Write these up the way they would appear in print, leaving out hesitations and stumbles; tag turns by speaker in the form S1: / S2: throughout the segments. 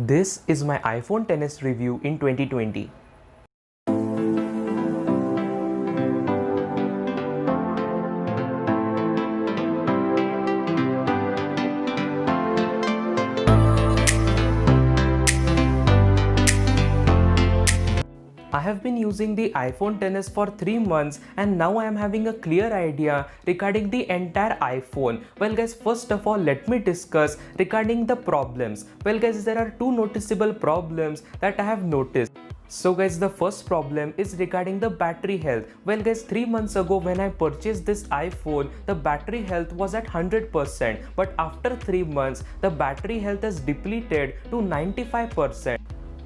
S1: This is my iPhone XS review in 2020. I have been using the iPhone XS for 3 months and now I am having a clear idea regarding the entire iPhone. Well guys, first of all let me discuss regarding the problems. Well guys, there are two noticeable problems that I have noticed. So guys, the first problem is regarding the battery health. Well guys, 3 months ago when I purchased this iPhone, the battery health was at 100%, but after 3 months the battery health has depleted to 95%.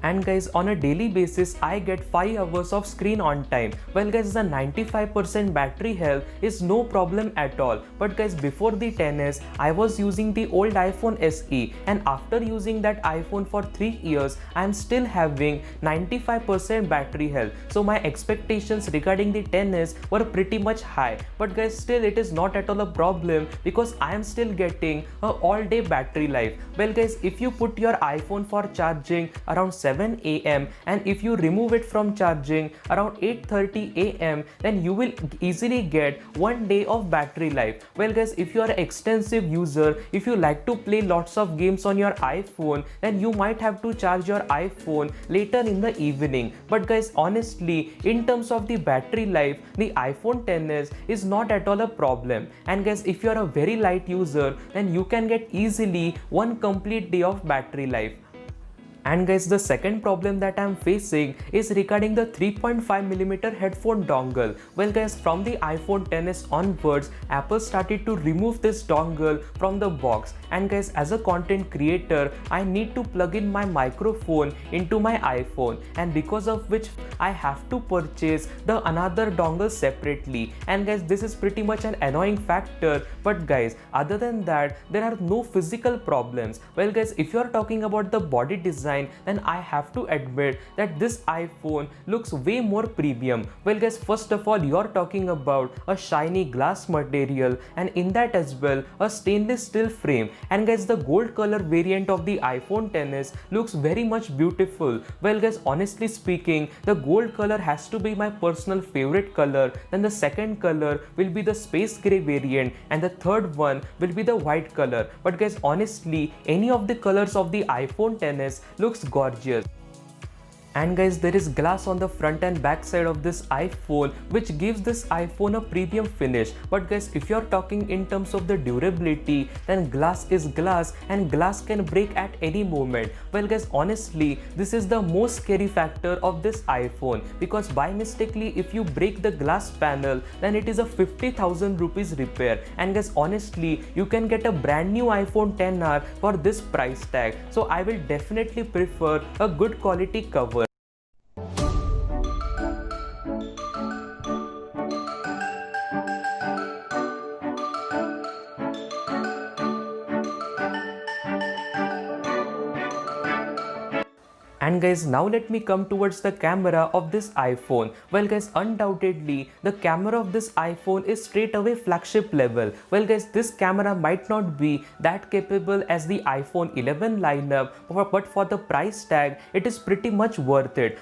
S1: And guys, on a daily basis I get 5 hours of screen on time. Well guys, the 95% battery health is no problem at all. But guys, before the XS I was using the old iPhone SE, and after using that iPhone for 3 years I am still having 95% battery health. So my expectations regarding the XS were pretty much high. But guys, still it is not at all a problem because I am still getting a all day battery life. Well guys, if you put your iPhone for charging around 7 AM and if you remove it from charging around 8:30 AM, then you will easily get 1 day of battery life. Well guys, if you are an extensive user, if you like to play lots of games on your iPhone, then you might have to charge your iPhone later in the evening. But guys, honestly, in terms of the battery life, the iPhone XS is not at all a problem. And guys, if you are a very light user, then you can get easily 1 complete day of battery life. And guys, the second problem that I am facing is regarding the 3.5mm headphone dongle. Well guys, from the iPhone XS onwards, Apple started to remove this dongle from the box. And guys, as a content creator, I need to plug in my microphone into my iPhone, and because of which I have to purchase the another dongle separately. And guys, this is pretty much an annoying factor. But guys, other than that, there are no physical problems. Well guys, if you are talking about the body design, then I have to admit that this iPhone looks way more premium. Well guys, first of all, you're talking about a shiny glass material, and in that as well a stainless steel frame. And guys, the gold color variant of the iPhone XS looks very much beautiful. Well guys, honestly speaking, the gold color has to be my personal favorite color. Then the second color will be the space gray variant, and the third one will be the white color. But guys, honestly, any of the colors of the iPhone XS looks gorgeous. And guys, there is glass on the front and back side of this iPhone, which gives this iPhone a premium finish. But guys, if you're talking in terms of the durability, then glass is glass and glass can break at any moment. Well guys, honestly, this is the most scary factor of this iPhone, because by mistakenly if you break the glass panel, then it is a 50,000 rupees repair. And guys, honestly, you can get a brand new iPhone XR for this price tag. So I will definitely prefer a good quality cover. And guys, now let me come towards the camera of this iPhone. Well guys, undoubtedly the camera of this iPhone is straight away flagship level. Well guys, this camera might not be that capable as the iPhone 11 lineup, but for the price tag it is pretty much worth it.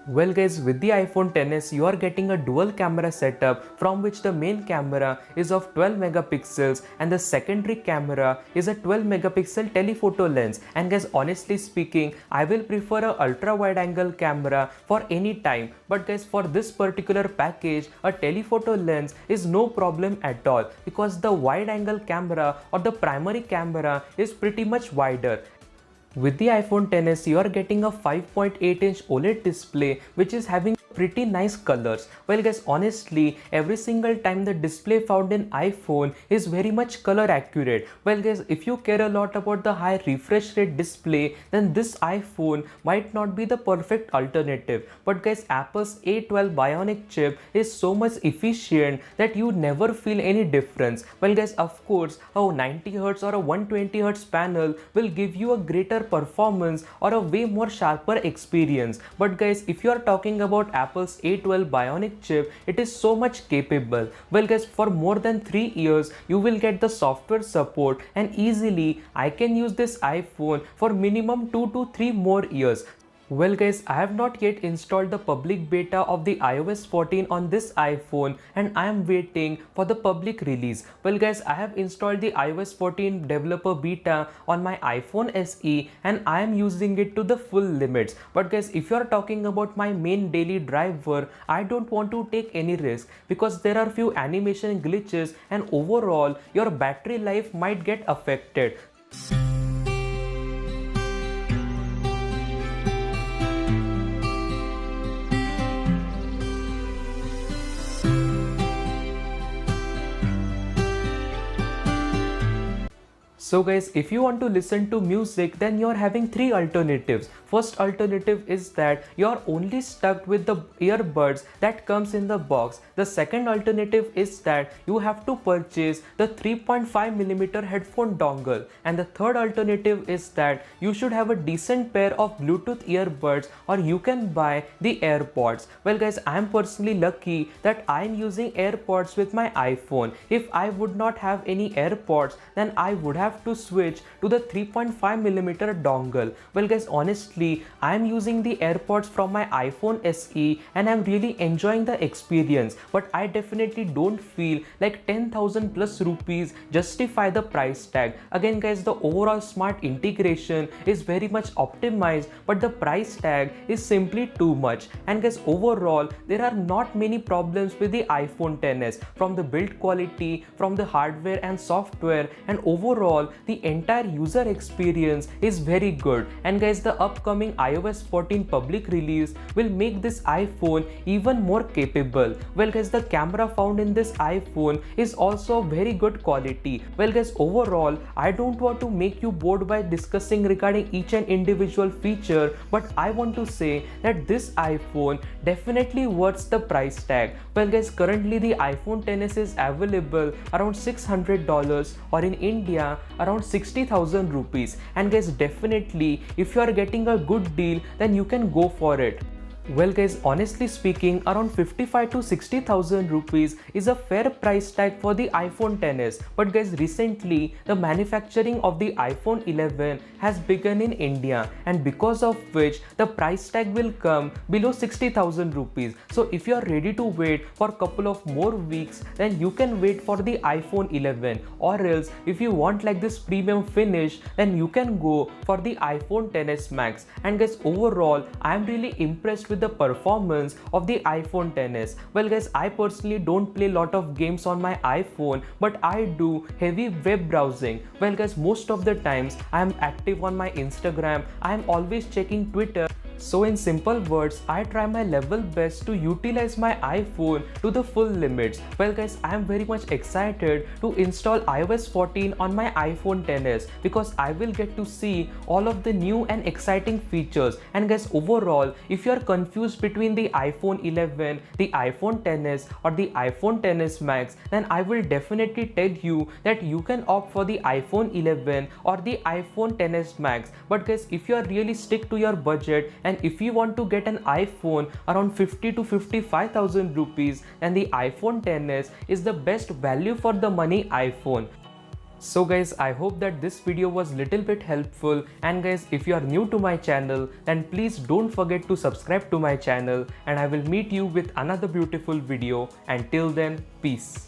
S1: Well guys, with the iPhone XS you are getting a dual camera setup, from which the main camera is of 12 megapixels and the secondary camera is a 12 megapixel telephoto lens. And guys, honestly speaking, I will prefer a ultra wide angle camera for any time. But guys, for this particular package, a telephoto lens is no problem at all, because the wide angle camera or the primary camera is pretty much wider. With the iPhone XS, you are getting a 5.8-inch OLED display, which is having pretty nice colors. Well guys, honestly, every single time the display found in iPhone is very much color accurate. Well guys, if you care a lot about the high refresh rate display, then this iPhone might not be the perfect alternative. But guys, Apple's A12 Bionic chip is so much efficient that you never feel any difference. Well guys, of course, a 90Hz or a 120Hz panel will give you a greater performance or a way more sharper experience. But guys, if you are talking about Apple's A12 Bionic chip, it is so much capable. Well guys, for more than 3 years you will get the software support, and easily I can use this iPhone for minimum 2 to 3 more years. Well guys, I have not yet installed the public beta of the iOS 14 on this iPhone, and I am waiting for the public release. Well guys, I have installed the iOS 14 developer beta on my iPhone SE and I am using it to the full limits. But guys, if you are talking about my main daily driver, I don't want to take any risk because there are few animation glitches and overall your battery life might get affected. So guys, if you want to listen to music, then you're having 3 alternatives. First alternative is that you're only stuck with the earbuds that comes in the box. The second alternative is that you have to purchase the 3.5mm headphone dongle. And the third alternative is that you should have a decent pair of Bluetooth earbuds, or you can buy the AirPods. Well guys, I am personally lucky that I am using AirPods with my iPhone. If I would not have any AirPods, then I would have to switch to the 3.5mm dongle. Well guys, honestly, I am using the AirPods from my iPhone SE and I'm really enjoying the experience, but I definitely don't feel like 10,000 plus rupees justify the price tag. Again guys, the overall smart integration is very much optimized, but the price tag is simply too much. And guys, overall there are not many problems with the iPhone XS, from the build quality, from the hardware and software, and overall the entire user experience is very good. And guys, the upcoming iOS 14 public release will make this iPhone even more capable. Well guys, the camera found in this iPhone is also very good quality. Well guys, overall I don't want to make you bored by discussing regarding each and individual feature, but I want to say that this iPhone definitely worth the price tag. Well guys, currently the iPhone XS is available around $600, or in India around 60,000 rupees. And guys, definitely if you are getting a good deal, then you can go for it. Well guys, honestly speaking, around 55 to 60,000 rupees is a fair price tag for the iPhone XS. But guys, recently the manufacturing of the iPhone 11 has begun in India, and because of which the price tag will come below 60,000 rupees. So if you are ready to wait for a couple of more weeks, then you can wait for the iPhone 11, or else if you want like this premium finish, then you can go for the iPhone XS Max. And guys, overall I am really impressed with the performance of the iPhone XS. Well guys, I personally don't play a lot of games on my iPhone, but I do heavy web browsing. Well guys, most of the times I am active on my Instagram, I am always checking Twitter. So in simple words, I try my level best to utilize my iPhone to the full limits. Well guys, I am very much excited to install iOS 14 on my iPhone XS because I will get to see all of the new and exciting features. And guys, overall, if you are confused between the iPhone 11, the iPhone XS or the iPhone XS Max, then I will definitely tell you that you can opt for the iPhone 11 or the iPhone XS Max. But guys, if you are really stick to your budget, and if you want to get an iPhone around 50 to 55,000 rupees, then the iPhone XS is the best value for the money iPhone. So guys, I hope that this video was little bit helpful, and guys, if you are new to my channel, then please don't forget to subscribe to my channel, and I will meet you with another beautiful video. Until then, peace.